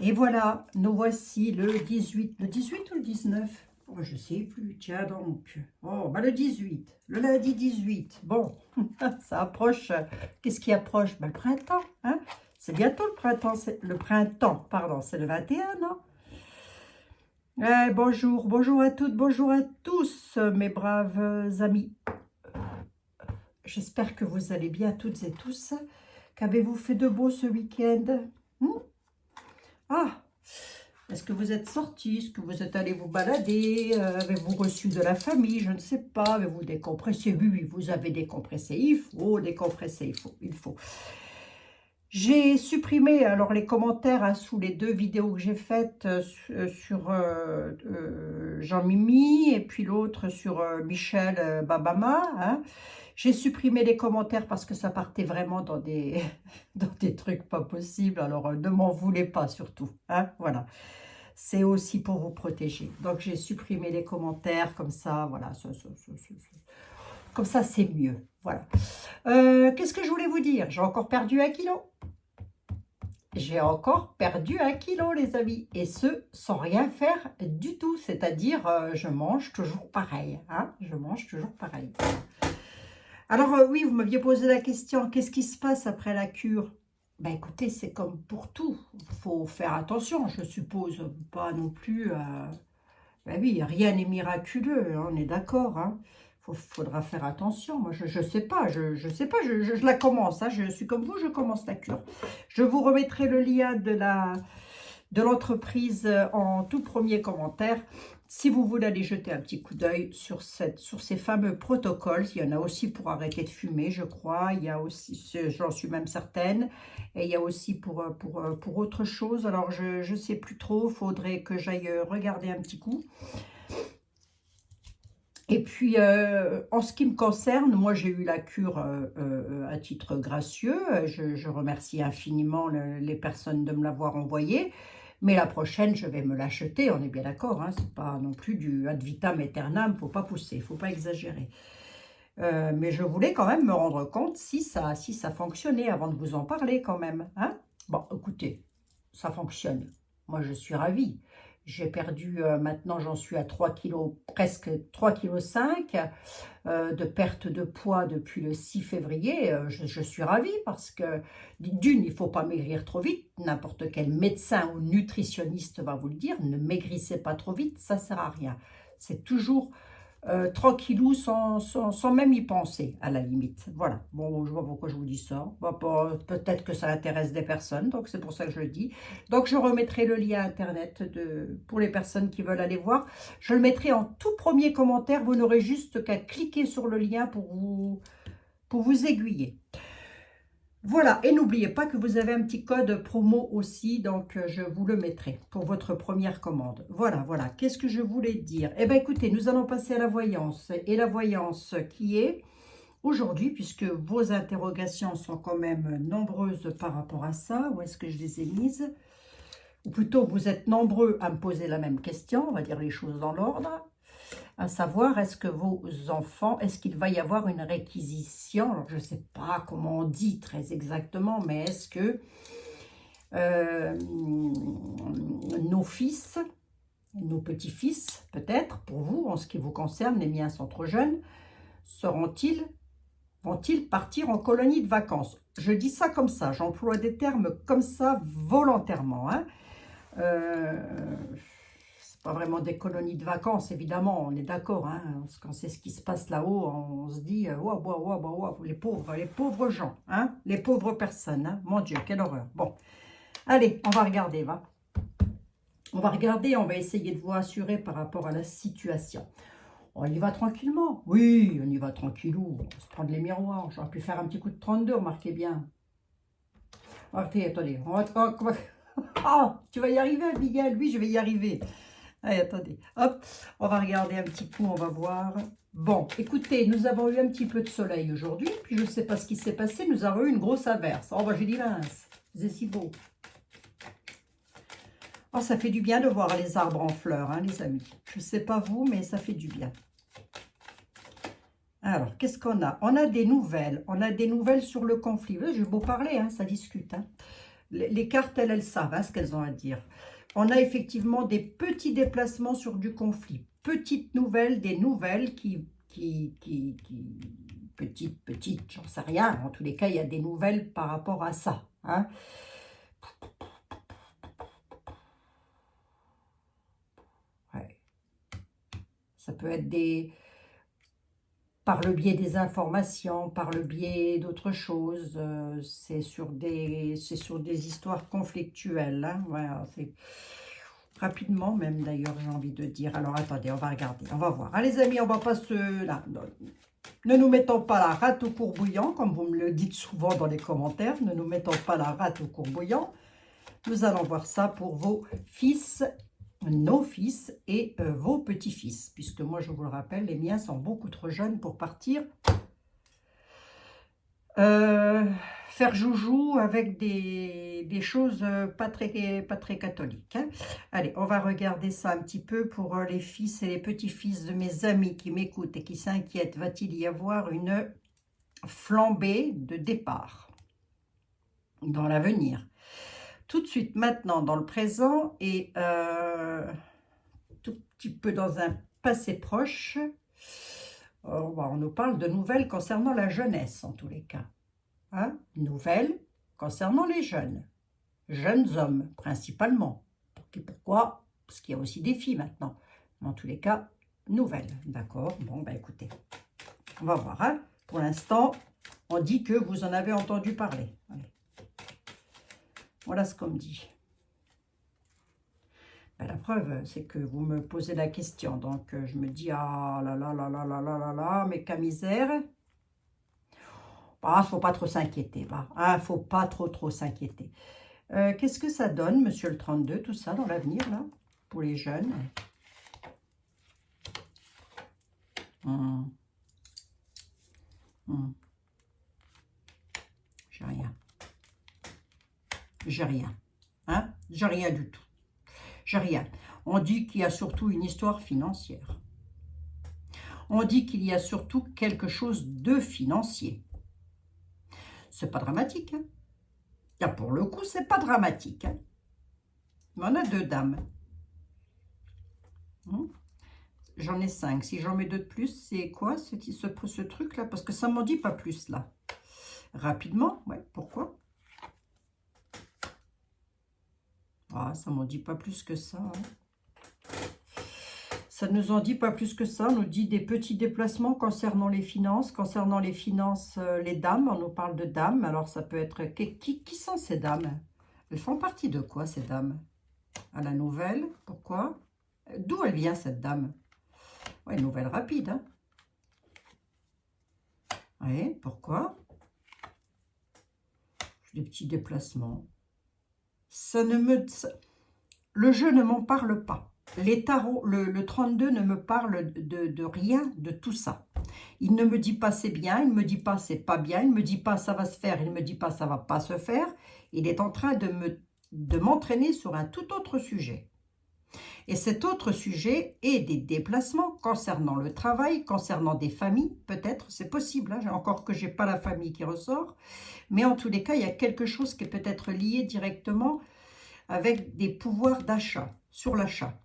Et voilà, nous voici le 18. Le 18 ou le 19? Oh, je ne sais plus, tiens donc. Oh, bah le 18, le lundi 18. Bon, ça approche. Qu'est-ce qui approche? Bah, le printemps, hein? C'est bientôt le printemps, pardon, c'est le 21, non? Bonjour, bonjour à toutes, bonjour à tous, mes braves amis. J'espère que vous allez bien toutes et tous. Qu'avez-vous fait de beau ce week-end? Ah, est-ce que vous êtes sortis? Est-ce que vous êtes allés vous balader? Avez-vous reçu de la famille? Je ne sais pas. Avez-vous décompressé? Oui, oui, vous avez décompressé. Il faut décompresser, il faut. J'ai supprimé alors les commentaires sous les 2 vidéos que j'ai faites sur Jean-Mimi et puis l'autre sur Michel Babama. Hein. J'ai supprimé les commentaires parce que ça partait vraiment dans des, dans des trucs pas possibles. Alors ne m'en voulez pas surtout. Hein, voilà. C'est aussi pour vous protéger. Donc j'ai supprimé les commentaires comme ça. Voilà. Comme ça c'est mieux. Voilà. Qu'est-ce que je voulais vous dire? J'ai encore perdu 1 kilo. J'ai encore perdu 1 kilo, les amis, et ce, sans rien faire du tout, c'est-à-dire, je mange toujours pareil, hein, je mange toujours pareil. Alors, oui, vous m'aviez posé la question, qu'est-ce qui se passe après la cure? Ben, écoutez, c'est comme pour tout, il faut faire attention, je suppose, pas non plus, ben oui, rien n'est miraculeux, hein, on est d'accord, hein. Faudra faire attention. Moi, je sais pas, je sais pas, je la commence. Hein, je suis comme vous, je commence la cure. Je vous remettrai le lien de l'entreprise en tout premier commentaire. Si vous voulez aller jeter un petit coup d'œil sur ces fameux protocoles, il y en a aussi pour arrêter de fumer, je crois. Il y a aussi, j'en suis même certaine, et il y a aussi pour autre chose. Alors, je ne sais plus trop, il faudrait que j'aille regarder un petit coup. Et puis, en ce qui me concerne, moi, j'ai eu la cure à titre gracieux. Je remercie infiniment les personnes de me l'avoir envoyée. Mais la prochaine, je vais me l'acheter, on est bien d'accord. Hein, ce n'est pas non plus du ad vitam aeternam, il ne faut pas pousser, il ne faut pas exagérer. Mais je voulais quand même me rendre compte si ça fonctionnait avant de vous en parler quand même. Hein. Bon, écoutez, ça fonctionne. Moi, je suis ravie. J'ai perdu, maintenant j'en suis à 3 kg, presque 3,5 kg de perte de poids depuis le 6 février. Je suis ravie parce que d'une, il ne faut pas maigrir trop vite. N'importe quel médecin ou nutritionniste va vous le dire. Ne maigrissez pas trop vite, ça ne sert à rien. C'est toujours tranquillou sans même y penser à la limite. Voilà, bon, je vois pourquoi je vous dis ça. Peut-être que ça intéresse des personnes, donc c'est pour ça que je le dis. Donc je remettrai le lien internet pour les personnes qui veulent aller voir. Je le mettrai en tout premier commentaire, vous n'aurez juste qu'à cliquer sur le lien pour vous aiguiller. Voilà, et n'oubliez pas que vous avez un petit code promo aussi, donc je vous le mettrai pour votre première commande. Voilà, voilà, qu'est-ce que je voulais dire? Eh bien, écoutez, nous allons passer à la voyance. Et la voyance qui est aujourd'hui, puisque vos interrogations sont quand même nombreuses par rapport à ça. Où est-ce que je les ai mises? Ou plutôt, vous êtes nombreux à me poser la même question, on va dire les choses dans l'ordre. À savoir, est-ce que vos enfants, est-ce qu'il va y avoir une réquisition? Alors, je ne sais pas comment on dit très exactement, mais est-ce que nos fils, nos petits-fils, peut-être, pour vous, en ce qui vous concerne, les miens sont trop jeunes, vont-ils partir en colonie de vacances? Je dis ça comme ça, j'emploie des termes comme ça volontairement, hein. Pas vraiment des colonies de vacances, évidemment, on est d'accord. Hein, quand c'est ce qui se passe là-haut, on se dit, les pauvres gens, hein, les pauvres personnes. Hein, mon Dieu, quelle horreur. Bon, allez, on va regarder, va. On va regarder, on va essayer de vous rassurer par rapport à la situation. On y va tranquillement. Oui, on y va tranquillou. On va se prendre les miroirs. J'aurais pu faire un petit coup de 32, remarquez bien. Attendez, on va... Oh, tu vas y arriver, Abigail? Oui, je vais y arriver. Allez, attendez, hop, on va regarder un petit coup, on va voir. Bon, écoutez, nous avons eu un petit peu de soleil aujourd'hui, puis je ne sais pas ce qui s'est passé, nous avons eu une grosse averse. Oh, bah j'ai dit mince, c'est si beau. Oh, ça fait du bien de voir les arbres en fleurs, hein, les amis. Je ne sais pas vous, mais ça fait du bien. Alors, qu'est-ce qu'on a? On a des nouvelles sur le conflit. J'ai beau parler, hein, ça discute, hein. Les cartes, elles savent hein, ce qu'elles ont à dire. On a effectivement des petits déplacements sur du conflit. Petites nouvelles, des nouvelles petites, j'en sais rien. En tous les cas, il y a des nouvelles par rapport à ça. Hein. Ouais. Ça peut être par le biais des informations, par le biais d'autres choses. C'est sur des histoires conflictuelles. Hein. Voilà, rapidement même d'ailleurs, j'ai envie de dire. Alors attendez, on va regarder, on va voir. Ah, les amis, on va pas se... Là, ne nous mettons pas la rate au courbouillant, comme vous me le dites souvent dans les commentaires. Ne nous mettons pas la rate au courbouillant. Nous allons voir ça pour vos fils, nos fils et vos petits-fils. Puisque moi, je vous le rappelle, les miens sont beaucoup trop jeunes pour partir faire joujou avec des choses pas très catholiques. Hein. Allez, on va regarder ça un petit peu pour les fils et les petits-fils de mes amis qui m'écoutent et qui s'inquiètent. Va-t-il y avoir une flambée de départ dans l'avenir? Tout de suite, maintenant, dans le présent et tout petit peu dans un passé proche, on nous parle de nouvelles concernant la jeunesse, en tous les cas. Hein? Nouvelles concernant les jeunes hommes, principalement. Pourquoi? Parce qu'il y a aussi des filles maintenant. Mais en tous les cas, nouvelles. D'accord? Bon, ben écoutez, on va voir. Hein? Pour l'instant, on dit que vous en avez entendu parler. Allez. Voilà ce qu'on me dit. Ben, la preuve, c'est que vous me posez la question. Donc, je me dis, ah là là là là là là là là, mais quelle misère. Ah, faut pas trop s'inquiéter. Ah, faut pas trop s'inquiéter. Qu'est-ce que ça donne, monsieur le 32, tout ça, dans l'avenir, là, pour les jeunes? J'ai rien. J'ai rien. Hein? J'ai rien du tout. J'ai rien. On dit qu'il y a surtout une histoire financière. On dit qu'il y a surtout quelque chose de financier. C'est pas dramatique. Hein? Là, pour le coup, c'est pas dramatique. Hein? Mais on a 2 dames. J'en ai 5. Si j'en mets 2 de plus, c'est quoi ce truc-là? Parce que ça m'en dit pas plus, là. Rapidement, ouais, pourquoi? Ah, ça m'en dit pas plus que ça. Hein. Ça ne nous en dit pas plus que ça. On nous dit des petits déplacements concernant les finances. Concernant les finances, les dames, on nous parle de dames. Alors, ça peut être... Qui sont ces dames? Elles font partie de quoi, ces dames? À la nouvelle, pourquoi? D'où elle vient, cette dame? Ouais, nouvelle rapide. Hein. Oui, pourquoi? Des petits déplacements. Ça ne me... Le jeu ne m'en parle pas. Les tarots, le 32 ne me parle de rien de tout ça. Il ne me dit pas c'est bien, il ne me dit pas c'est pas bien, il ne me dit pas ça va se faire, il ne me dit pas ça va pas se faire. Il est en train de m'entraîner sur un tout autre sujet. Et cet autre sujet est des déplacements concernant le travail, concernant des familles, peut-être, c'est possible, hein, encore que je n'ai pas la famille qui ressort, mais en tous les cas, il y a quelque chose qui est peut-être lié directement avec des pouvoirs d'achat, sur l'achat.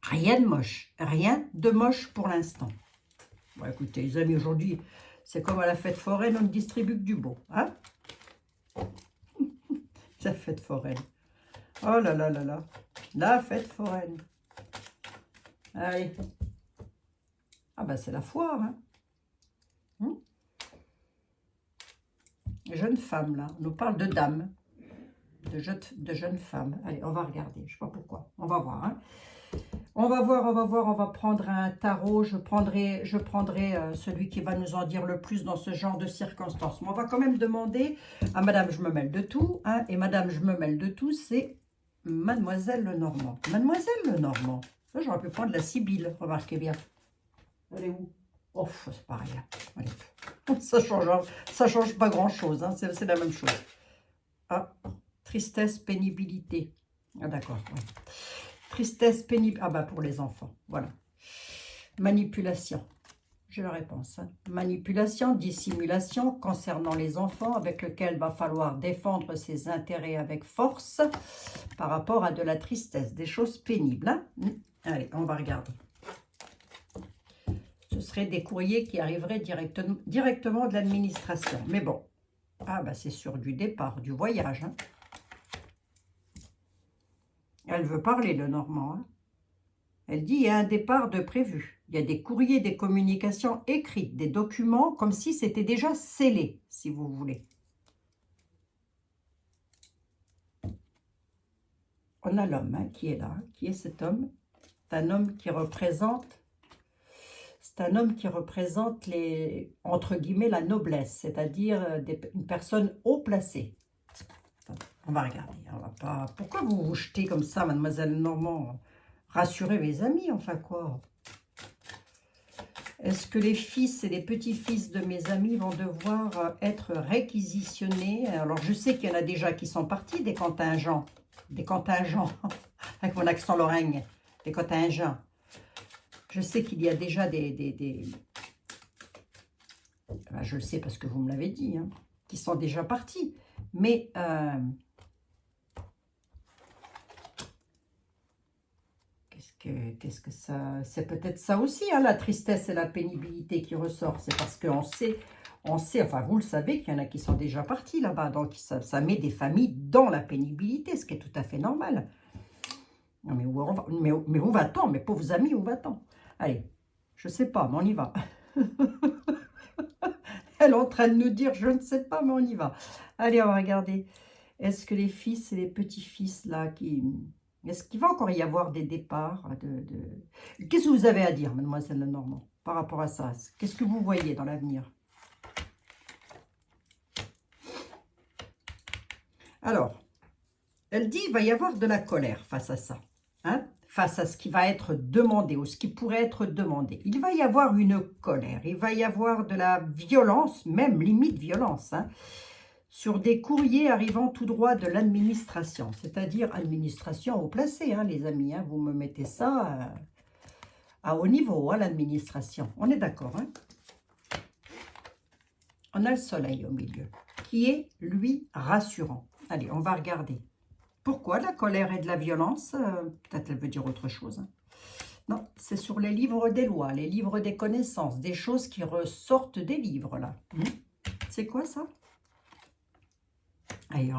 Rien de moche pour l'instant. Bon, écoutez, les amis, aujourd'hui, c'est comme à la fête foraine, on ne distribue que du beau. Hein? La fête foraine. Oh là là là là. La fête foraine. Allez. Ah ben, c'est la foire. Hein? Jeune femme, là. On nous parle de dames. De jeunes femmes. Allez, on va regarder. Je ne sais pas pourquoi. On va voir. Hein? On va voir. On va prendre un tarot. Je prendrai celui qui va nous en dire le plus dans ce genre de circonstances. Mais on va quand même demander à Madame Je me mêle de tout. Hein, et Madame Je me mêle de tout, c'est Mademoiselle Lenormand. Mademoiselle Lenormand. Là, j'aurais pu prendre la Sibylle. Remarquez bien. Elle est où? Oh, c'est pareil. Allez. Ça change pas grand-chose. Hein, c'est la même chose. Ah, tristesse, pénibilité. Ah, d'accord. Ouais. Tristesse, pénible. Ah, bah, pour les enfants. Voilà. Manipulation. J'ai la réponse. Hein. Manipulation, dissimulation concernant les enfants avec lequel va falloir défendre ses intérêts avec force par rapport à de la tristesse, des choses pénibles. Hein. Allez, on va regarder. Ce seraient des courriers qui arriveraient directement de l'administration. Mais bon, ah bah c'est sur du départ, du voyage. Hein. Elle veut parler, le Normand. Hein. Elle dit, il y a un départ de prévu. Il y a des courriers, des communications écrites, des documents, comme si c'était déjà scellé, si vous voulez. On a l'homme hein, qui est là. Qui est cet homme? C'est un homme qui représente... C'est un homme qui représente les, entre guillemets, la noblesse, c'est-à-dire une personne haut placée. On va regarder. On va pas... Pourquoi vous vous jetez comme ça, mademoiselle Normand? Rassurez mes amis, enfin quoi. Est-ce que les fils et les petits-fils de mes amis vont devoir être réquisitionnés? Alors, je sais qu'il y en a déjà qui sont partis, des contingents. Des contingents, avec mon accent lorraine. Des contingents. Je sais qu'il y a déjà des... Ben, je le sais parce que vous me l'avez dit, hein, qui sont déjà partis. Mais... Qu'est-ce que ça... C'est peut-être ça aussi, hein, la tristesse et la pénibilité qui ressort. C'est parce qu'on sait, enfin vous le savez, qu'il y en a qui sont déjà partis là-bas. Donc ça met des familles dans la pénibilité, ce qui est tout à fait normal. Non, mais où va-t-on? Mes pauvres amis, où va-t-on? Allez, je ne sais pas, mais on y va. Elle est en train de nous dire, je ne sais pas, mais on y va. Allez, on va regarder. Est-ce que les fils et les petits-fils, là, qui... Est-ce qu'il va encore y avoir des départs Qu'est-ce que vous avez à dire, mademoiselle Lenormand, par rapport à ça? Qu'est-ce que vous voyez dans l'avenir? Alors, elle dit qu'il va y avoir de la colère face à ça. Hein, face à ce qui va être demandé ou ce qui pourrait être demandé. Il va y avoir une colère, il va y avoir de la violence, même limite violence, hein, sur des courriers arrivant tout droit de l'administration, c'est-à-dire administration haut placée, hein, les amis, hein, vous me mettez ça à haut niveau, hein, l'administration, on est d'accord. Hein. On a le soleil au milieu, qui est, lui, rassurant. Allez, on va regarder. Pourquoi de la colère et de la violence? Peut-être elle veut dire autre chose. Hein. Non, c'est sur les livres des lois, les livres des connaissances, des choses qui ressortent des livres, là. C'est quoi, ça? Ah, il y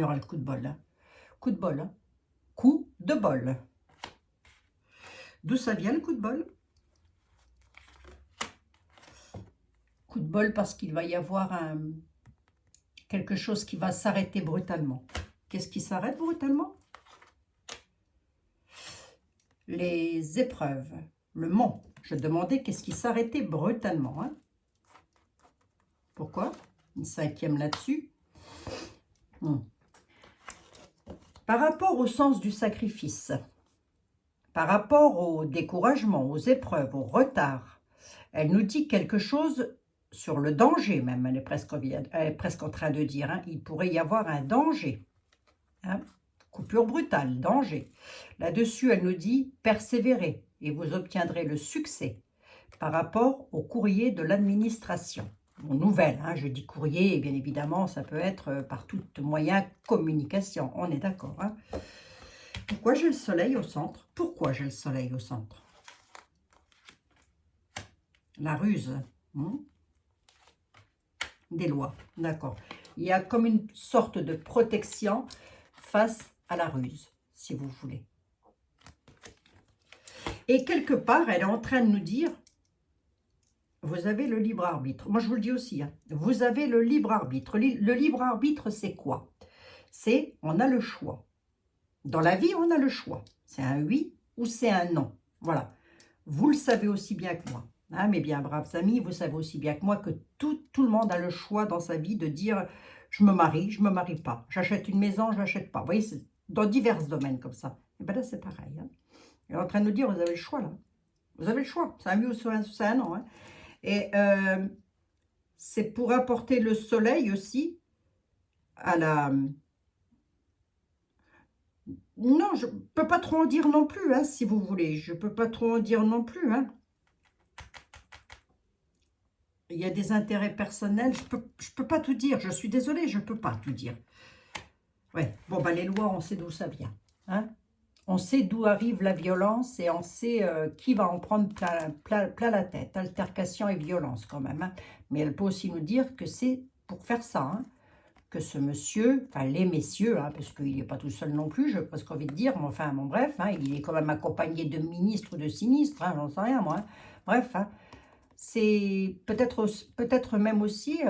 aura le coup de bol, là. Coup de bol, hein. Coup de bol. D'où ça vient, le coup de bol? Coup de bol parce qu'il va y avoir quelque chose qui va s'arrêter brutalement. Qu'est-ce qui s'arrête brutalement? Les épreuves, le mont. Je demandais qu'est-ce qui s'arrêtait brutalement. Hein? Pourquoi? Une cinquième là-dessus. Par rapport au sens du sacrifice, par rapport au découragement, aux épreuves, au retard, elle nous dit quelque chose sur le danger même. Elle est presque en train de dire, hein, il pourrait y avoir un danger. Hein? Coupure brutale, danger. Là-dessus, elle nous dit « Persévérez et vous obtiendrez le succès par rapport au courrier de l'administration. » Nouvelle, hein, je dis courrier, et bien évidemment, ça peut être par tout moyen communication. On est d'accord. Hein? Pourquoi j'ai le soleil au centre? Pourquoi j'ai le soleil au centre? La ruse. Des lois, d'accord. Il y a comme une sorte de protection face à la ruse, si vous voulez. Et quelque part, elle est en train de nous dire, vous avez le libre arbitre. Moi, je vous le dis aussi, hein, vous avez le libre arbitre. Le libre arbitre, c'est quoi? C'est, on a le choix. Dans la vie, on a le choix. C'est un oui ou c'est un non. Voilà. Vous le savez aussi bien que moi. Hein, mes bien braves amis, vous savez aussi bien que moi que tout le monde a le choix dans sa vie de dire je me marie pas. J'achète une maison, je n'achète pas. Vous voyez, c'est dans divers domaines comme ça. Et bien là, c'est pareil. Hein. Elle est en train de nous dire, vous avez le choix là. Vous avez le choix. C'est un oui ou c'est un non. Hein. Et c'est pour apporter le soleil aussi à la... Non, je ne peux pas trop en dire non plus, hein, si vous voulez. Je ne peux pas trop en dire non plus. Hein. il y a des intérêts personnels. Je peux pas tout dire. Je suis désolée, je peux pas tout dire. Ouais, bon, bah, les lois, on sait d'où ça vient. Hein? On sait d'où arrive la violence et on sait qui va en prendre plein la tête. Altercation et violence quand même. Hein? Mais elle peut aussi nous dire que c'est pour faire ça. Hein? Que ce monsieur, enfin les messieurs, hein, parce qu'il n'est pas tout seul non plus, j'ai presque envie de dire, mais enfin, bon, bref, hein, il est quand même accompagné de ministres ou de sinistres, hein, j'en sais rien moi. Hein. Bref, hein, c'est peut-être même aussi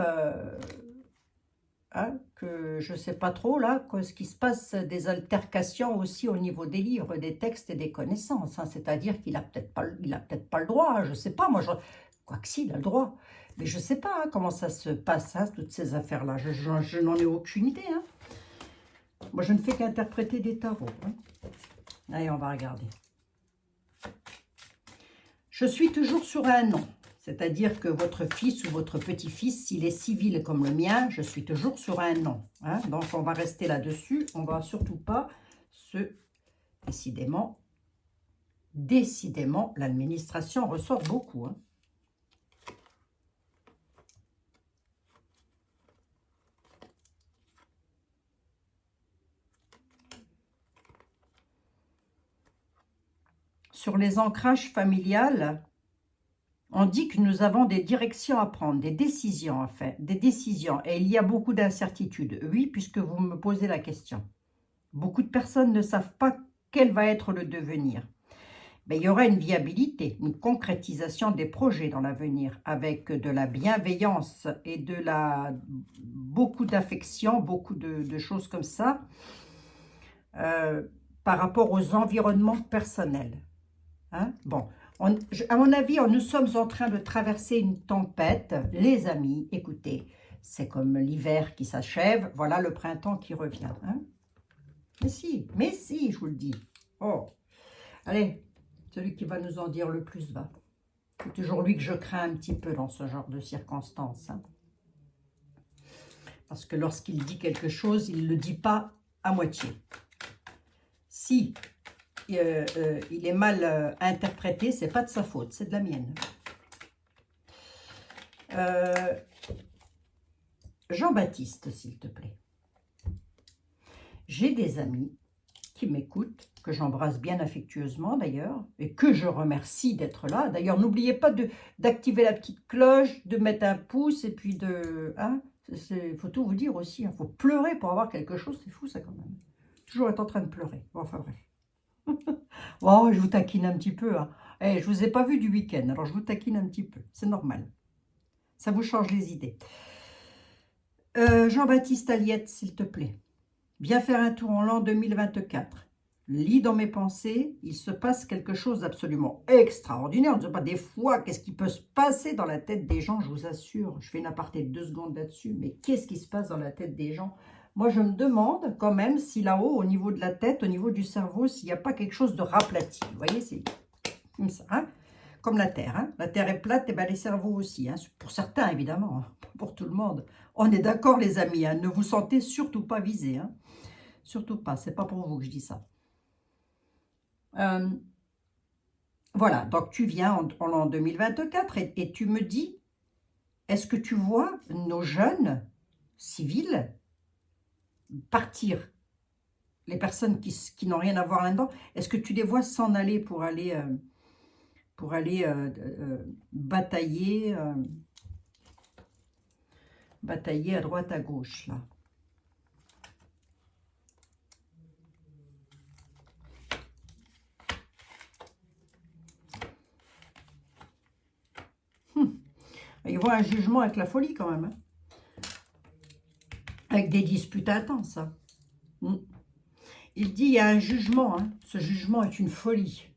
hein, que je ne sais pas trop là, ce qui se passe, des altercations aussi au niveau des livres, des textes et des connaissances. Hein, c'est-à-dire qu'il n'a peut-être pas le droit, hein, je ne sais pas, moi, quoi que si, il a le droit. Mais je ne sais pas hein, comment ça se passe, hein, toutes ces affaires-là. Je n'en ai aucune idée. Hein. Moi, je ne fais qu'interpréter des tarots. Hein. Allez, on va regarder. Je suis toujours sur un non. C'est-à-dire que votre fils ou votre petit-fils, s'il est civil comme le mien, je suis toujours sur un non. Hein. Donc, on va rester là-dessus. On ne va surtout pas se... Décidément, l'administration ressort beaucoup. Hein. Sur les ancrages familiales, on dit que nous avons des directions à prendre, des décisions à faire, des décisions. Et il y a beaucoup d'incertitudes. Oui, puisque vous me posez la question. Beaucoup de personnes ne savent pas quel va être le devenir. Mais il y aura une viabilité, une concrétisation des projets dans l'avenir, avec de la bienveillance et beaucoup d'affection, beaucoup de choses comme ça, par rapport aux environnements personnels. Hein? Bon, à mon avis, nous sommes en train de traverser une tempête. Les amis, écoutez, c'est comme l'hiver qui s'achève, voilà le printemps qui revient. Hein? Mais si, je vous le dis. Oh, allez, celui qui va nous en dire le plus va. C'est toujours lui que je crains un petit peu dans ce genre de circonstances. Hein? Parce que lorsqu'il dit quelque chose, il ne le dit pas à moitié. Si il est mal interprété, c'est pas de sa faute, c'est de la mienne. Jean-Baptiste, s'il te plaît. J'ai des amis qui m'écoutent, que j'embrasse bien affectueusement d'ailleurs, et que je remercie d'être là. D'ailleurs, n'oubliez pas d'activer la petite cloche, de mettre un pouce, et puis de... Hein, faut tout vous dire aussi, il faut pleurer pour avoir quelque chose, c'est fou ça quand même. Toujours être en train de pleurer. Bon, enfin bref. Oh, je vous taquine un petit peu. Hein. Je ne vous ai pas vu du week-end, alors je vous taquine un petit peu. C'est normal. Ça vous change les idées. Jean-Baptiste Aliette, s'il te plaît. Viens faire un tour en l'an 2024. Lis dans mes pensées, il se passe quelque chose d'absolument extraordinaire. On ne sait pas des fois qu'est-ce qui peut se passer dans la tête des gens, je vous assure. Je fais une aparté de 2 secondes là-dessus, mais qu'est-ce qui se passe dans la tête des gens? Moi, je me demande quand même si là-haut, au niveau de la tête, au niveau du cerveau, s'il n'y a pas quelque chose de raplati. Vous voyez, c'est comme ça, hein, comme la Terre. Hein. La Terre est plate, et ben les cerveaux aussi. Hein. Pour certains, évidemment, hein, pas pour tout le monde. On est d'accord, les amis. Hein. Ne vous sentez surtout pas visés. Hein. Surtout pas. C'est pas pour vous que je dis ça. Voilà. Donc, tu viens en l'an 2024 et tu me dis, est-ce que tu vois nos jeunes civils partir, les personnes qui n'ont rien à voir là-dedans, est-ce que tu les vois s'en aller pour aller batailler à droite à gauche là? Il voit un jugement avec la folie quand même, hein. Avec des disputes intenses. Hein. Il dit il y a un jugement, hein. Ce jugement est une folie.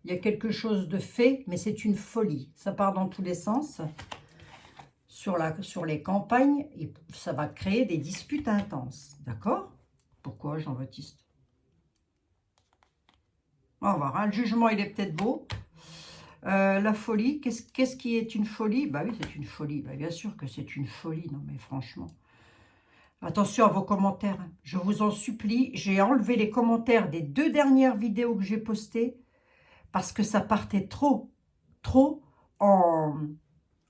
Il y a quelque chose de fait, mais c'est une folie. Ça part dans tous les sens. Sur les campagnes, et ça va créer des disputes intenses. D'accord? Pourquoi, Jean-Baptiste? On va voir. Hein. Le jugement, il est peut-être beau. La folie, qu'est-ce qui est une folie? Bah oui, c'est une folie. Bah, bien sûr que c'est une folie. Non, mais franchement... Attention à vos commentaires, je vous en supplie. J'ai enlevé les commentaires des 2 dernières vidéos que j'ai postées parce que ça partait trop en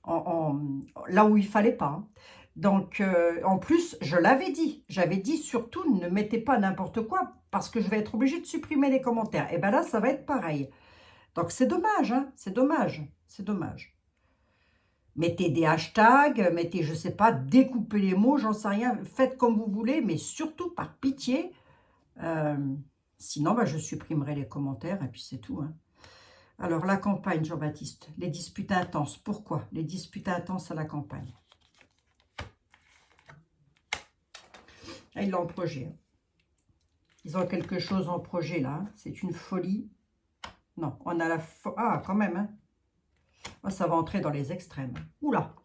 là où il fallait pas. Hein. Donc, en plus, je l'avais dit. J'avais dit, surtout, ne mettez pas n'importe quoi, parce que je vais être obligée de supprimer les commentaires. Et bien là, ça va être pareil. Donc, c'est dommage, hein, c'est dommage, c'est dommage. Mettez des hashtags, mettez, je sais pas, découpez les mots, j'en sais rien. Faites comme vous voulez, mais surtout, par pitié. euh, Sinon, je supprimerai les commentaires, et puis c'est tout, hein. Alors, la campagne, Jean-Baptiste, les disputes intenses. Pourquoi les disputes intenses à la campagne? Ah, ils l'ont en projet. Hein. Ils ont quelque chose en projet, là. Hein. C'est une folie. Non, on a la... Ah, quand même, hein. Oh, ça va entrer dans les extrêmes. Oula.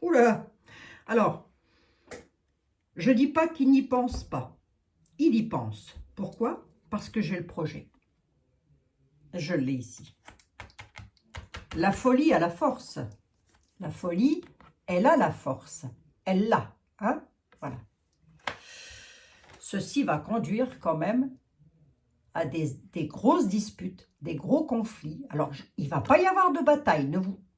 Oula. Alors, je dis pas qu'ils n'y pensent pas. Ils y pensent. Pourquoi? Parce que j'ai le projet. Je l'ai ici. La folie a la force. La folie, elle a la force. Elle l'a. Hein? Voilà. Ceci va conduire quand même à des grosses disputes, des gros conflits. Alors, il ne va pas y avoir de bataille.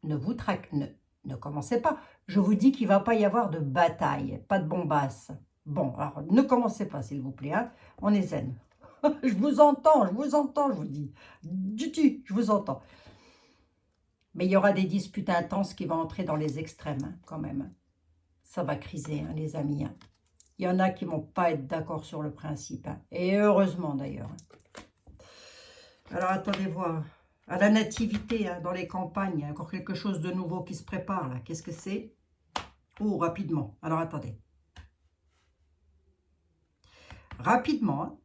Ne commencez pas. Je vous dis qu'il ne va pas y avoir de bataille, pas de bombasse. Bon, alors ne commencez pas, s'il vous plaît. Hein? On est zen. Je vous entends, je vous dis. Je vous entends. Mais il y aura des disputes intenses qui vont entrer dans les extrêmes, hein, quand même. Ça va criser, hein, les amis. Hein. Il y en a qui ne vont pas être d'accord sur le principe. Hein. Et heureusement, d'ailleurs. Alors, attendez voir. À la nativité, hein, dans les campagnes, il y a encore quelque chose de nouveau qui se prépare, là. Qu'est-ce que c'est? Oh, rapidement. Alors, attendez. Rapidement, hein,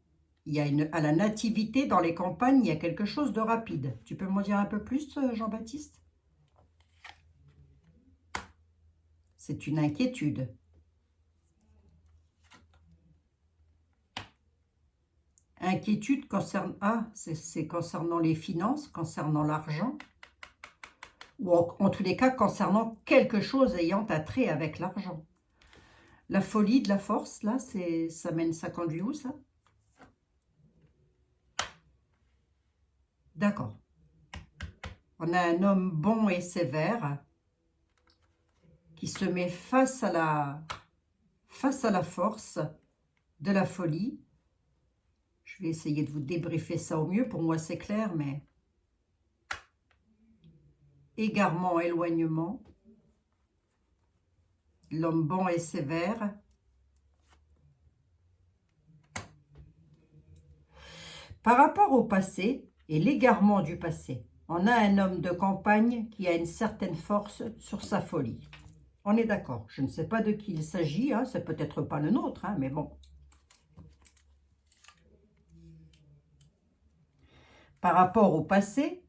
il y a à la nativité, dans les campagnes, il y a quelque chose de rapide. Tu peux m'en dire un peu plus, Jean-Baptiste? C'est une inquiétude. Inquiétude concernant... Ah, c'est concernant les finances, concernant l'argent. Ou en tous les cas, concernant quelque chose ayant un trait avec l'argent. La folie de la force, là, ça conduit où, ça? D'accord. On a un homme bon et sévère qui se met face à la force de la folie. Je vais essayer de vous débriefer ça au mieux. Pour moi, c'est clair, mais... Égarement, éloignement. L'homme bon et sévère. Par rapport au passé et l'égarement du passé, on a un homme de campagne qui a une certaine force sur sa folie. On est d'accord. Je ne sais pas de qui il s'agit, hein, c'est peut-être pas le nôtre, hein, mais bon. Par rapport au passé,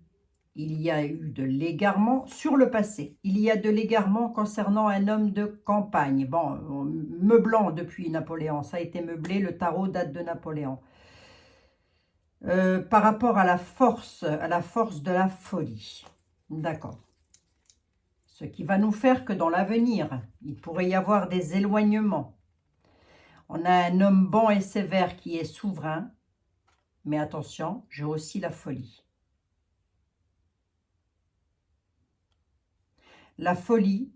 il y a eu de l'égarement sur le passé. Il y a de l'égarement concernant un homme de campagne. Bon, meublant depuis Napoléon, ça a été meublé, le tarot date de Napoléon. Par rapport à la force de la folie. D'accord. Ce qui va nous faire que dans l'avenir, il pourrait y avoir des éloignements. On a un homme bon et sévère qui est souverain, mais attention, j'ai aussi la folie. La folie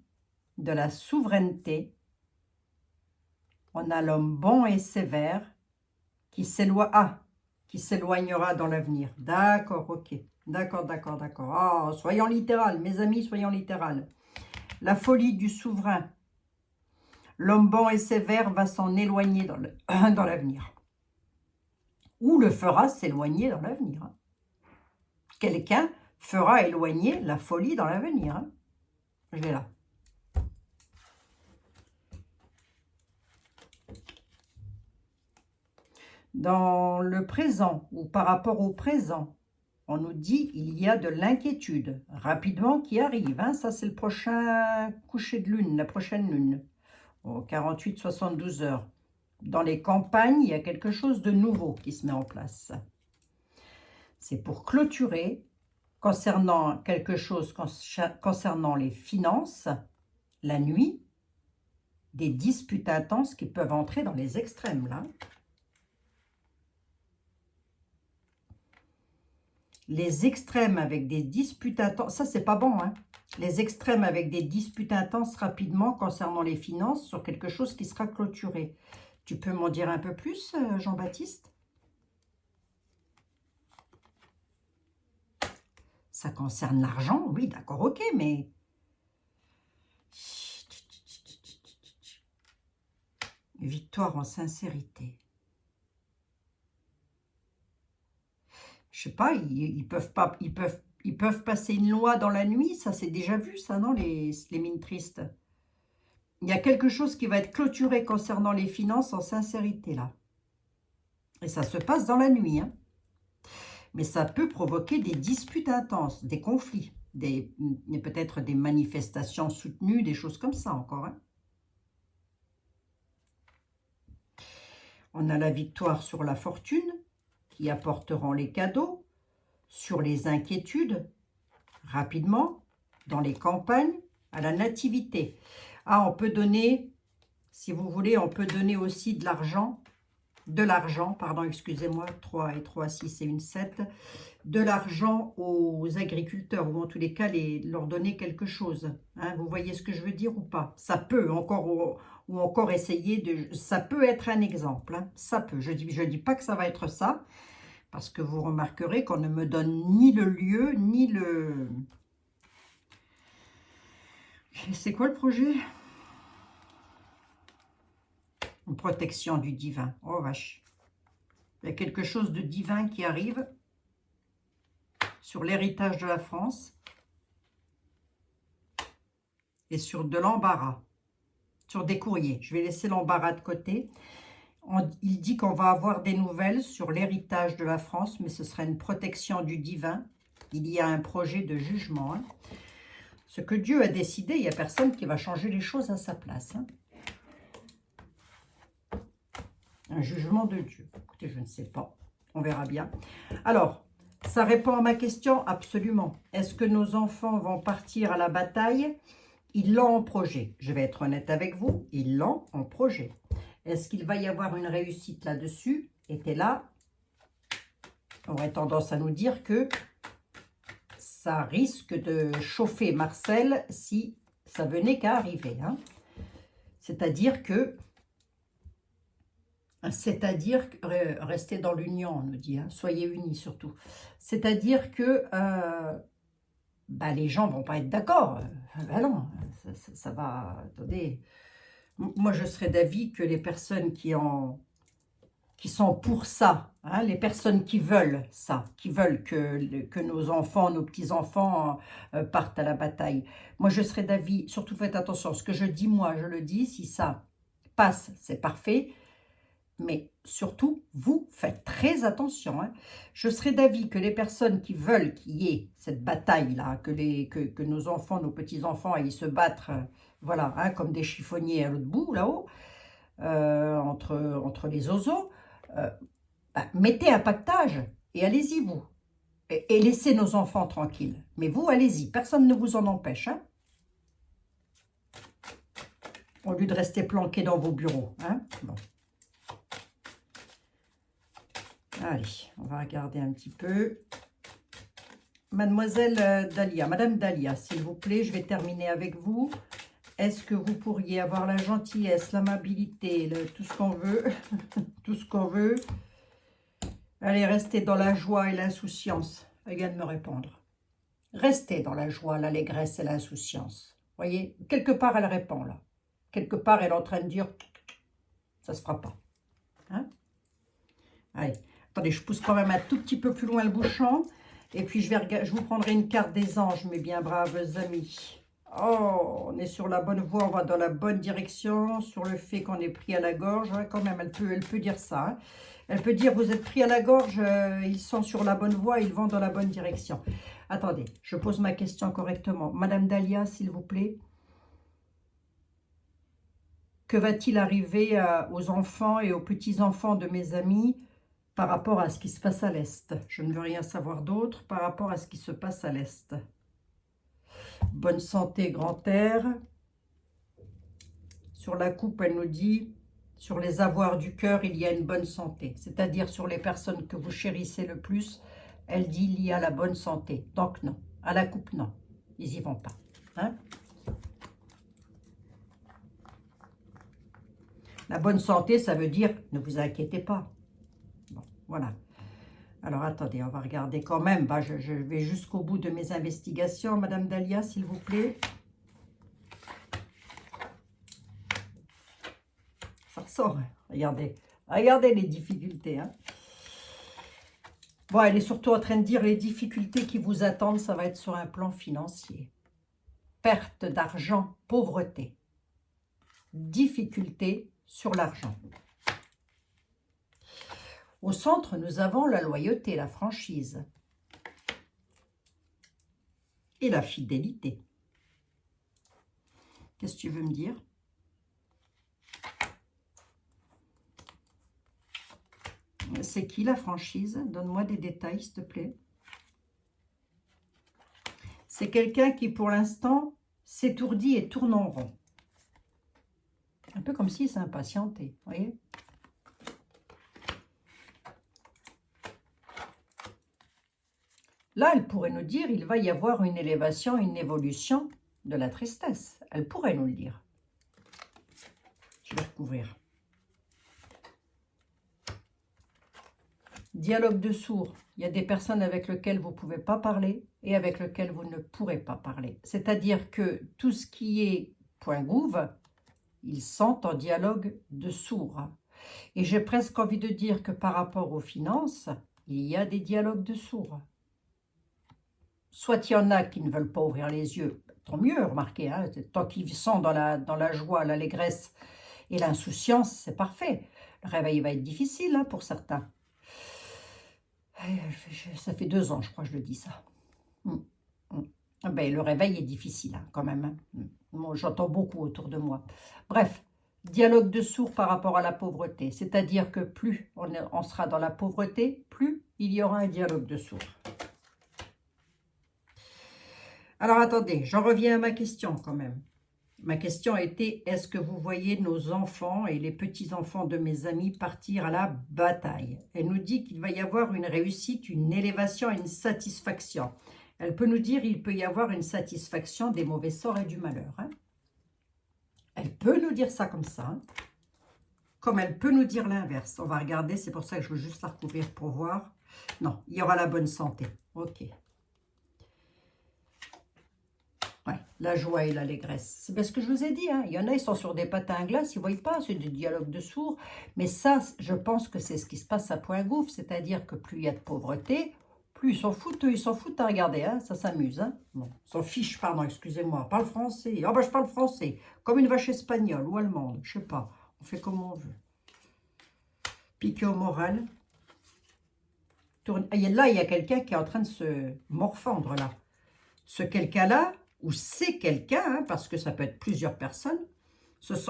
de la souveraineté. On a l'homme bon et sévère qui s'éloignera dans l'avenir. D'accord, ok. D'accord, d'accord, d'accord. Oh, soyons littéral, mes amis, soyons littéral. La folie du souverain. L'homme bon et sévère va s'en éloigner dans l'avenir. Ou le fera s'éloigner dans l'avenir. Hein. Quelqu'un fera éloigner la folie dans l'avenir. Hein. Je l'ai là. Dans le présent ou par rapport au présent, on nous dit il y a de l'inquiétude rapidement qui arrive. Hein. Ça, c'est le prochain coucher de lune, la prochaine lune, aux 48-72 heures. Dans les campagnes, il y a quelque chose de nouveau qui se met en place. C'est pour clôturer concernant quelque chose concernant les finances, la nuit, des disputes intenses qui peuvent entrer dans les extrêmes, là. Les extrêmes avec des disputes intenses, ça c'est pas bon, hein. Les extrêmes avec des disputes intenses rapidement concernant les finances sur quelque chose qui sera clôturé. Tu peux m'en dire un peu plus, Jean-Baptiste? Ça concerne l'argent, oui, d'accord, ok, mais... Victoire en sincérité. Je sais pas, ils peuvent pas, ils peuvent passer une loi dans la nuit, ça c'est déjà vu, ça, non, les mines tristes. Il y a quelque chose qui va être clôturé concernant les finances en sincérité, là. Et ça se passe dans la nuit, hein. Mais ça peut provoquer des disputes intenses, des conflits, peut-être des manifestations soutenues, des choses comme ça encore, hein. On a la victoire sur la fortune, qui apporteront les cadeaux, sur les inquiétudes, rapidement, dans les campagnes, à la nativité. Ah, on peut donner, si vous voulez, on peut donner aussi de l'argent, pardon, excusez-moi, 3 et 3, 6 et une 7, de l'argent aux agriculteurs, ou en tous les cas, leur donner quelque chose. Hein, vous voyez ce que je veux dire ou pas? Ça peut, ou encore essayer de... Ça peut être un exemple, hein, ça peut. Je dis pas que ça va être ça, parce que vous remarquerez qu'on ne me donne ni le lieu, ni le... C'est quoi le projet? Une protection du divin. Oh vache. Il y a quelque chose de divin qui arrive sur l'héritage de la France et sur de l'embarras, sur des courriers. Je vais laisser l'embarras de côté. Il dit qu'on va avoir des nouvelles sur l'héritage de la France, mais ce sera une protection du divin. Il y a un projet de jugement, hein. Ce que Dieu a décidé, il n'y a personne qui va changer les choses à sa place, hein. Un jugement de Dieu. Écoutez, je ne sais pas. On verra bien. Alors, ça répond à ma question? Absolument. Est-ce que nos enfants vont partir à la bataille? Ils l'ont en projet. Je vais être honnête avec vous. Ils l'ont en projet. Est-ce qu'il va y avoir une réussite là-dessus? Et là, on aurait tendance à nous dire que ça risque de chauffer Marcel si ça venait qu'à arriver, hein. C'est-à-dire que restez dans l'union, on nous dit, hein, soyez unis surtout. C'est-à-dire que les gens ne vont pas être d'accord. Ben non, ça va... Attendez, moi je serais d'avis que les personnes qui sont pour ça, hein, les personnes qui veulent ça, qui veulent que nos enfants, nos petits-enfants partent à la bataille. Moi, je serais d'avis, surtout faites attention, ce que je dis, moi, je le dis, si ça passe, c'est parfait, mais surtout, vous faites très attention, hein. Je serais d'avis que les personnes qui veulent qu'il y ait cette bataille-là, que nos enfants, nos petits-enfants aillent se battre, voilà, hein, comme des chiffonniers à l'autre bout, là-haut, entre les oiseaux, mettez un pactage et allez-y vous. Et laissez nos enfants tranquilles. Mais vous, allez-y. Personne ne vous en empêche, hein. Au lieu de rester planqué dans vos bureaux, hein. Bon. Allez, on va regarder un petit peu. Mademoiselle Dahlia, Madame Dahlia, s'il vous plaît, je vais terminer avec vous. Est-ce que vous pourriez avoir la gentillesse, l'amabilité, tout ce qu'on veut, tout ce qu'on veut. Allez, restez dans la joie et l'insouciance. Elle vient de me répondre. Restez dans la joie, l'allégresse et l'insouciance. Voyez, quelque part, elle répond là. Quelque part, elle est en train de dire, ça ne se fera pas. Hein? Allez, attendez, je pousse quand même un tout petit peu plus loin le bouchon. Et puis, je vous prendrai une carte des anges, mes bien braves amis. Oh, on est sur la bonne voie, on va dans la bonne direction, sur le fait qu'on est pris à la gorge, hein, quand même, elle peut dire ça. Hein. Elle peut dire, vous êtes pris à la gorge, ils sont sur la bonne voie, ils vont dans la bonne direction. Attendez, je pose ma question correctement. Madame Dahlia, s'il vous plaît, que va-t-il arriver aux enfants et aux petits-enfants de mes amis par rapport à ce qui se passe à l'Est? Je ne veux rien savoir d'autre par rapport à ce qui se passe à l'Est. Bonne santé, grand air. Sur la coupe, elle nous dit, sur les avoirs du cœur, il y a une bonne santé. C'est-à-dire sur les personnes que vous chérissez le plus, elle dit liée à la bonne santé. Donc non, à la coupe, non. Ils y vont pas. Hein? La bonne santé, ça veut dire, ne vous inquiétez pas. Bon, voilà. Alors, attendez, on va regarder quand même. Bah, je vais jusqu'au bout de mes investigations, Madame Dahlia, s'il vous plaît. Ça ressort, hein. Regardez. Regardez les difficultés. Hein. Bon, elle est surtout en train de dire les difficultés qui vous attendent, ça va être sur un plan financier. Perte d'argent, pauvreté. Difficultés sur l'argent. Au centre, nous avons la loyauté, la franchise et la fidélité. Qu'est-ce que tu veux me dire? C'est qui la franchise? Donne-moi des détails, s'il te plaît. C'est quelqu'un qui, pour l'instant, s'étourdit et tourne en rond. Un peu comme s'il s'impatientait, vous voyez? Là, elle pourrait nous dire, il va y avoir une élévation, une évolution de la tristesse. Elle pourrait nous le dire. Je vais recouvrir. Dialogue de sourds. Il y a des personnes avec lesquelles vous ne pouvez pas parler et avec lesquelles vous ne pourrez pas parler. C'est-à-dire que tout ce qui est point gouv, ils sont en dialogue de sourds. Et j'ai presque envie de dire que par rapport aux finances, il y a des dialogues de sourds. Soit il y en a qui ne veulent pas ouvrir les yeux, tant mieux, remarquez, hein, tant qu'ils sont dans la joie, l'allégresse et l'insouciance, c'est parfait. Le réveil va être difficile hein, pour certains. Ça fait 2 ans, je crois, que je le dis ça. Ben, le réveil est difficile hein, quand même. Hein. Bon, j'entends beaucoup autour de moi. Bref, dialogue de sourds par rapport à la pauvreté. C'est-à-dire que plus on sera dans la pauvreté, plus il y aura un dialogue de sourds. Alors, attendez, j'en reviens à ma question quand même. Ma question était, est-ce que vous voyez nos enfants et les petits-enfants de mes amis partir à la bataille? Elle nous dit qu'il va y avoir une réussite, une élévation et une satisfaction. Elle peut nous dire qu'il peut y avoir une satisfaction des mauvais sorts et du malheur. Hein. Elle peut nous dire ça comme ça. Hein. Comme elle peut nous dire l'inverse. On va regarder, c'est pour ça que je veux juste la recouvrir pour voir. Non, il y aura la bonne santé. Ok. Ouais, la joie et l'allégresse. C'est bien ce que je vous ai dit. Hein. Il y en a, ils sont sur des patins à glace, ils ne voient pas, c'est des dialogues de sourds. Mais ça, je pense que c'est ce qui se passe à point gouffre. C'est-à-dire que plus il y a de pauvreté, plus ils s'en foutent. Ils s'en foutent à regarder. Hein. Ça s'amuse. Hein. Bon, ils s'en fichent, pardon, excusez-moi. Parle français. Ah ben, je parle français. Comme une vache espagnole ou allemande. Je sais pas. On fait comme on veut. Piqué au moral. Et là, il y a quelqu'un qui est en train de se morfondre, là. Ce quelqu'un-là, ou c'est quelqu'un, hein, parce que ça peut être plusieurs personnes,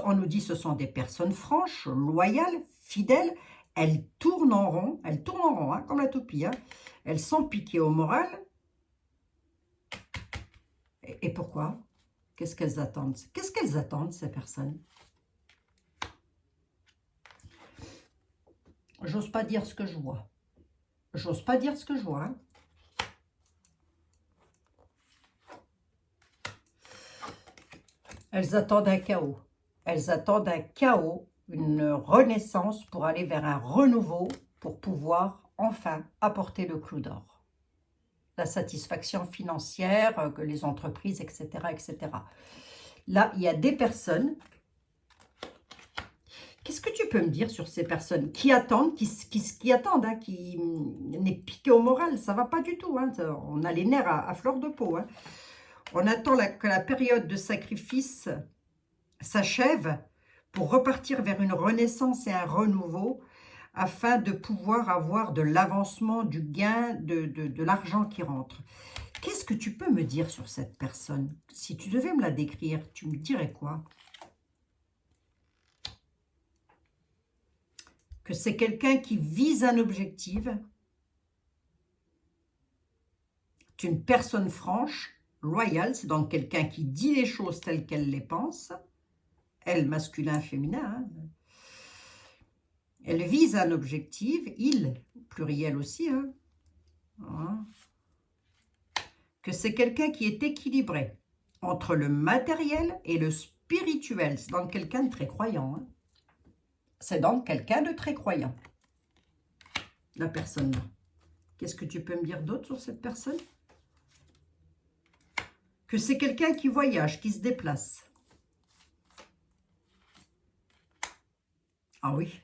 on nous dit que ce sont des personnes franches, loyales, fidèles, elles tournent en rond, hein, comme la toupie, hein. Elles sont piquées au moral. Et pourquoi? Qu'est-ce qu'elles attendent? Qu'est-ce qu'elles attendent, ces personnes? J'ose pas dire ce que je vois. J'ose pas dire ce que je vois, hein. Elles attendent un chaos. Elles attendent un chaos, une renaissance pour aller vers un renouveau, pour pouvoir enfin apporter le clou d'or. La satisfaction financière, que les entreprises, etc., etc. Là, il y a des personnes. Qu'est-ce que tu peux me dire sur ces personnes qui attendent, qui attendent, hein, qui n'est piqué au moral? Ça ne va pas du tout. Hein, on a les nerfs à fleur de peau. Hein. On attend que la période de sacrifice s'achève pour repartir vers une renaissance et un renouveau afin de pouvoir avoir de l'avancement, du gain, de l'argent qui rentre. Qu'est-ce que tu peux me dire sur cette personne? Si tu devais me la décrire, tu me dirais quoi? Que c'est quelqu'un qui vise un objectif, c'est une personne franche, loyale, c'est donc quelqu'un qui dit les choses telles qu'elle les pense, elle, masculin, féminin, hein. Elle vise un objectif, il, pluriel aussi, hein. Hein. Que c'est quelqu'un qui est équilibré entre le matériel et le spirituel. C'est donc quelqu'un de très croyant. Hein. C'est donc quelqu'un de très croyant, la personne là. Qu'est-ce que tu peux me dire d'autre sur cette personne? Que c'est quelqu'un qui voyage, qui se déplace. Ah oui,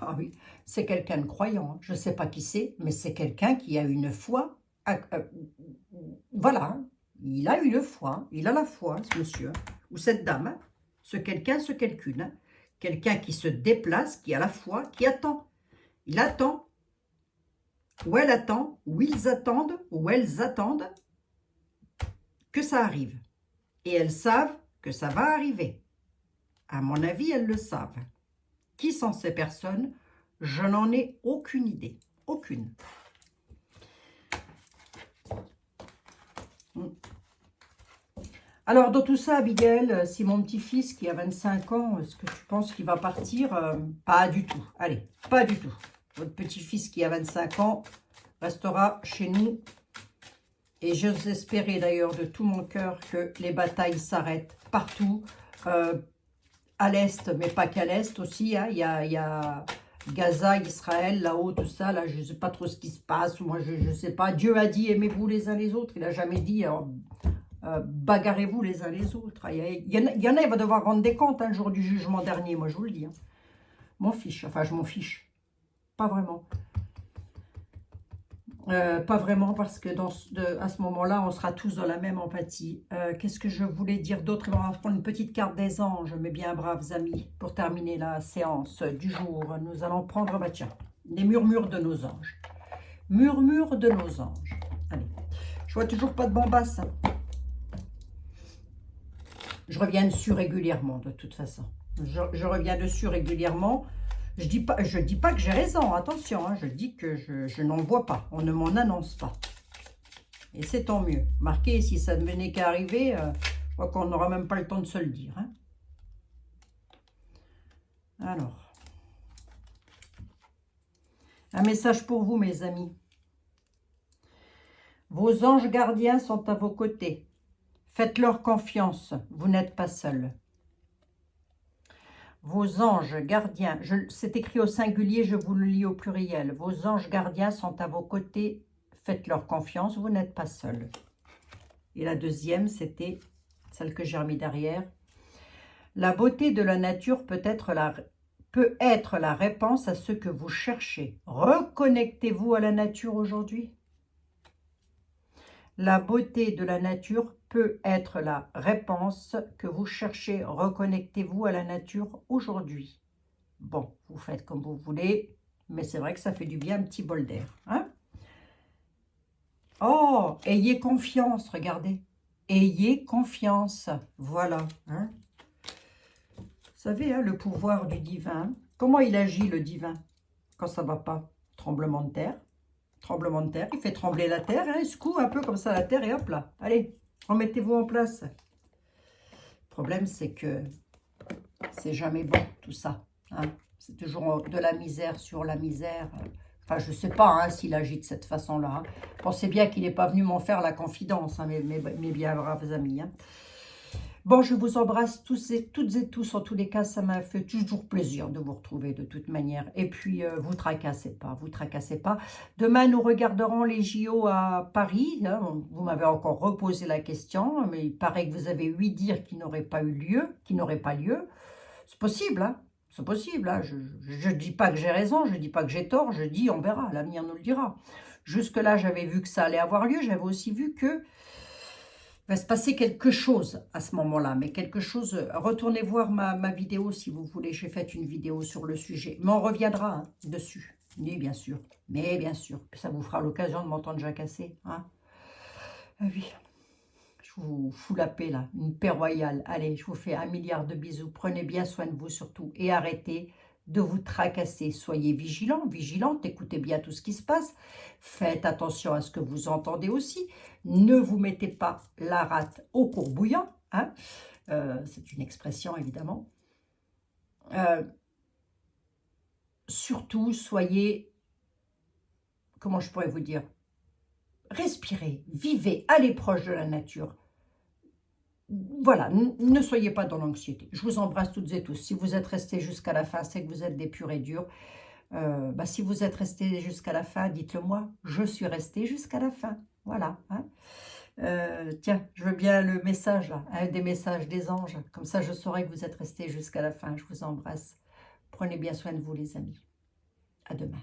ah oui, c'est quelqu'un de croyant. Hein. Je ne sais pas qui c'est, mais c'est quelqu'un qui a une foi. Voilà, il a une foi, il a la foi, ce monsieur, ou cette dame, hein. Ce quelqu'un, ce quelqu'une. Hein. Quelqu'un qui se déplace, qui a la foi, qui attend. Il attend, ou elle attend, ou ils attendent, ou elles attendent que ça arrive. Et elles savent que ça va arriver. À mon avis, elles le savent. Qui sont ces personnes? Je n'en ai aucune idée. Aucune. Alors, dans tout ça, Abigail, si mon petit-fils qui a 25 ans, est-ce que tu penses qu'il va partir? Pas du tout. Allez, pas du tout. Votre petit-fils qui a 25 ans restera chez nous. Et j'ose espérer d'ailleurs de tout mon cœur que les batailles s'arrêtent partout. À l'Est, mais pas qu'à l'Est aussi. Hein. Il y a Gaza, Israël, là-haut, tout ça. Là, je ne sais pas trop ce qui se passe. Moi, je ne sais pas. Dieu a dit, aimez-vous les uns les autres. Il n'a jamais dit, bagarrez-vous les uns les autres. Il y en a, il va devoir rendre des comptes hein, le jour du jugement dernier. Moi, je vous le dis. Hein. M'en fiche. Enfin, je m'en fiche. Pas vraiment. Pas vraiment parce que à ce moment-là, on sera tous dans la même empathie. Qu'est-ce que je voulais dire d'autre? On va prendre une petite carte des anges, mes bien braves amis, pour terminer la séance du jour. Nous allons prendre, bah tiens, les murmures de nos anges. Murmures de nos anges. Allez, je vois toujours pas de bombasse. Je reviens dessus régulièrement, de toute façon. Je reviens dessus régulièrement. Je dis pas que j'ai raison, attention, hein, je dis que je n'en vois pas, on ne m'en annonce pas. Et c'est tant mieux. Marquez, si ça ne venait qu'à arriver, je crois qu'on n'aura même pas le temps de se le dire. Hein. Alors, un message pour vous, mes amis. Vos anges gardiens sont à vos côtés. Faites-leur confiance, vous n'êtes pas seuls. Vos anges gardiens, c'est écrit au singulier, je vous le lis au pluriel. Vos anges gardiens sont à vos côtés, faites-leur confiance, vous n'êtes pas seuls. Et la deuxième, c'était celle que j'ai remis derrière. La beauté de la nature peut être la réponse à ce que vous cherchez. Reconnectez-vous à la nature aujourd'hui. La beauté de la nature peut être la réponse que vous cherchez. Reconnectez-vous à la nature aujourd'hui. Bon, vous faites comme vous voulez, mais c'est vrai que ça fait du bien un petit bol d'air. Hein? Oh, ayez confiance, regardez. Ayez confiance. Voilà. Hein? Vous savez, hein, le pouvoir du divin. Comment il agit, le divin, quand ça ne va pas? Tremblement de terre. Tremblement de terre, il fait trembler la terre, hein, il secoue un peu comme ça la terre et hop là, allez, remettez-vous en place. Le problème, c'est que c'est jamais bon tout ça. Hein. C'est toujours de la misère sur la misère. Enfin, je ne sais pas hein, s'il agit de cette façon-là. Hein. Pensez bien qu'il n'est pas venu m'en faire la confidence, hein, mes bien braves amis. Hein. Bon, je vous embrasse toutes et tous. En tous les cas, ça m'a fait toujours plaisir de vous retrouver de toute manière. Et puis, vous tracassez pas, vous tracassez pas. Demain, nous regarderons les JO à Paris. Là, vous m'avez encore reposé la question, mais il paraît que vous avez ouï dire qu'ils n'auraient pas eu lieu, qu'ils n'auraient pas lieu. C'est possible, hein. C'est possible. Hein. Je ne dis pas que j'ai raison, je ne dis pas que j'ai tort, je dis on verra, l'avenir nous le dira. Jusque-là, j'avais vu que ça allait avoir lieu, j'avais aussi vu que il va se passer quelque chose à ce moment-là, mais quelque chose, retournez voir ma vidéo si vous voulez, j'ai fait une vidéo sur le sujet, mais on reviendra hein, dessus, mais bien sûr, ça vous fera l'occasion de m'entendre jacasser, hein. Ah oui, je vous fous la paix là, une paix royale, allez, je vous fais 1 milliard de bisous, prenez bien soin de vous surtout, et arrêtez de vous tracasser, soyez vigilants, vigilantes, écoutez bien tout ce qui se passe, faites attention à ce que vous entendez aussi, ne vous mettez pas la rate au courbouillant, hein, c'est une expression évidemment, surtout soyez, comment je pourrais vous dire, respirez, vivez, allez proche de la nature. Voilà, ne soyez pas dans l'anxiété. Je vous embrasse toutes et tous. Si vous êtes restés jusqu'à la fin, c'est que vous êtes des purs et durs. Si vous êtes restés jusqu'à la fin, dites-le moi. Je suis resté jusqu'à la fin. Voilà. Hein. Tiens, je veux bien le message, là, hein, des messages des anges. Comme ça, je saurai que vous êtes restés jusqu'à la fin. Je vous embrasse. Prenez bien soin de vous, les amis. À demain.